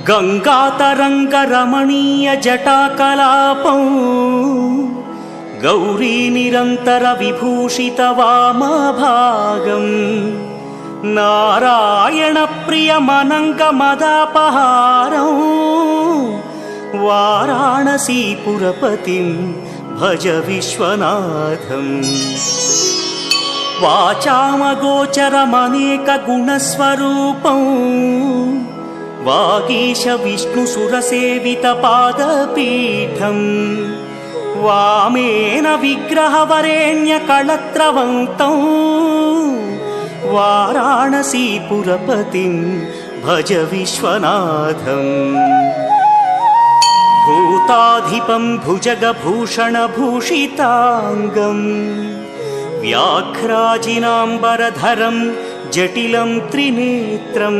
गङ्गातरङ्गरमणीयजटाकलापं गौरीनिरन्तरविभूषितवामभागं नारायणप्रियमनङ्गमदापहारं वाराणसीपुरपतिं भज विश्वनाथम्। वाचामगोचरमनेकगुणस्वरूपं वागीश विष्णुसुरसेवितपादपीठं वामेन विग्रहवरेण्यकळत्रवन्तं वाराणसीपुरपतिं भज विश्वनाथम्। भूताधिपं भुजगभूषणभूषिताङ्गं व्याघ्राजिनाम्बरधरं जटिलं त्रिनेत्रं